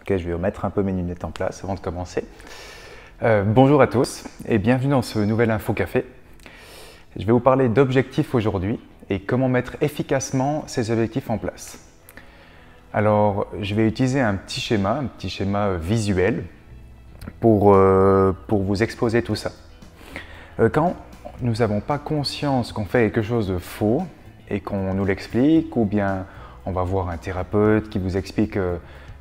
Ok, je vais remettre un peu mes lunettes en place avant de commencer. Bonjour à tous et bienvenue dans ce nouvel Info Café. Je vais vous parler d'objectifs aujourd'hui et comment mettre efficacement ces objectifs en place. Alors, je vais utiliser un petit schéma visuel pour vous exposer tout ça. Quand nous n'avons pas conscience qu'on fait quelque chose de faux et qu'on nous l'explique, ou bien on va voir un thérapeute qui vous explique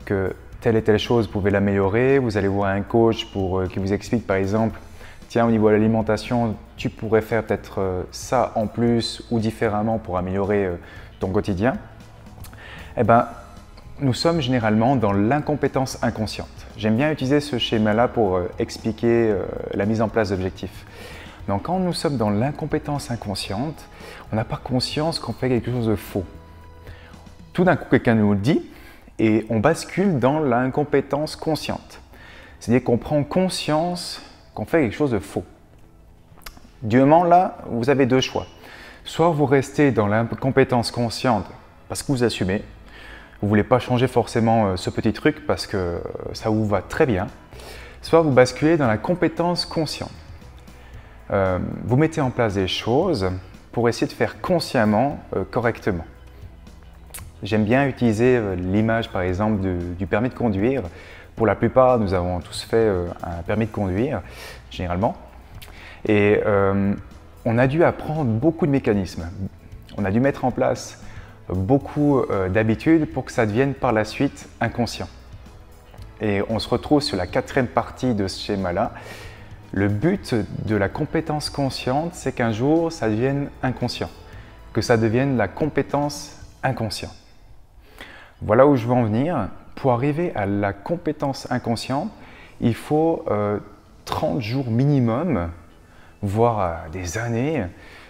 que telle et telle chose, vous pouvez l'améliorer, vous allez voir un coach qui vous explique par exemple, tiens, au niveau de l'alimentation, tu pourrais faire peut-être ça en plus ou différemment pour améliorer ton quotidien. Eh bien, nous sommes généralement dans l'incompétence inconsciente. J'aime bien utiliser ce schéma-là pour expliquer la mise en place d'objectifs. Donc quand nous sommes dans l'incompétence inconsciente, on n'a pas conscience qu'on fait quelque chose de faux. Tout d'un coup, quelqu'un nous le dit et on bascule dans l'incompétence consciente. C'est-à-dire qu'on prend conscience qu'on fait quelque chose de faux. Du moment là, vous avez deux choix. Soit vous restez dans l'incompétence consciente parce que vous assumez, vous ne voulez pas changer forcément ce petit truc parce que ça vous va très bien, soit vous basculez dans la compétence consciente. Vous mettez en place des choses pour essayer de faire consciemment, correctement. J'aime bien utiliser l'image par exemple du permis de conduire. Pour la plupart, nous avons tous fait un permis de conduire, généralement. Et on a dû apprendre beaucoup de mécanismes. On a dû mettre en place beaucoup d'habitudes pour que ça devienne par la suite inconscient. Et on se retrouve sur la quatrième partie de ce schéma-là. Le but de la compétence consciente, c'est qu'un jour, ça devienne inconscient, que ça devienne la compétence inconsciente. Voilà où je veux en venir. Pour arriver à la compétence inconsciente, il faut 30 jours minimum, voire des années,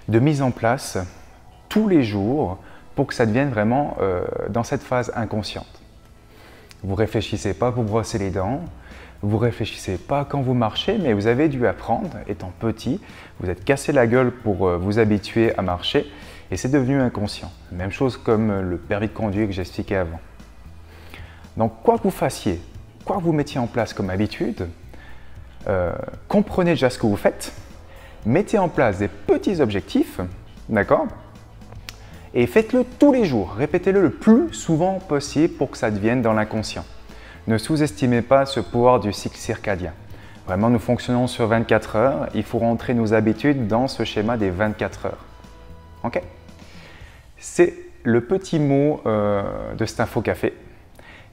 de mise en place tous les jours pour que ça devienne vraiment dans cette phase inconsciente. Vous ne réfléchissez pas pour brosser les dents, vous ne réfléchissez pas quand vous marchez, mais vous avez dû apprendre, étant petit, vous êtes cassé la gueule pour vous habituer à marcher et c'est devenu inconscient. Même chose comme le permis de conduire que j'expliquais avant. Donc quoi que vous fassiez, quoi que vous mettiez en place comme habitude, comprenez déjà ce que vous faites, mettez en place des petits objectifs, d'accord ? Et faites-le tous les jours, répétez-le le plus souvent possible pour que ça devienne dans l'inconscient. Ne sous-estimez pas ce pouvoir du cycle circadien. Vraiment, nous fonctionnons sur 24 heures, il faut rentrer nos habitudes dans ce schéma des 24 heures. Ok ? C'est le petit mot de cet Info Café.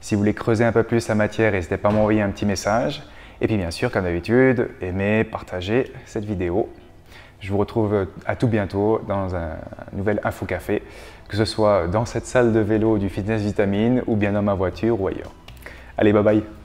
Si vous voulez creuser un peu plus la matière, n'hésitez pas à m'envoyer un petit message. Et puis bien sûr, comme d'habitude, aimez, partagez cette vidéo. Je vous retrouve à tout bientôt dans un nouvel Info Café, que ce soit dans cette salle de vélo du Fitness Vitamine ou bien dans ma voiture ou ailleurs. Allez, bye bye!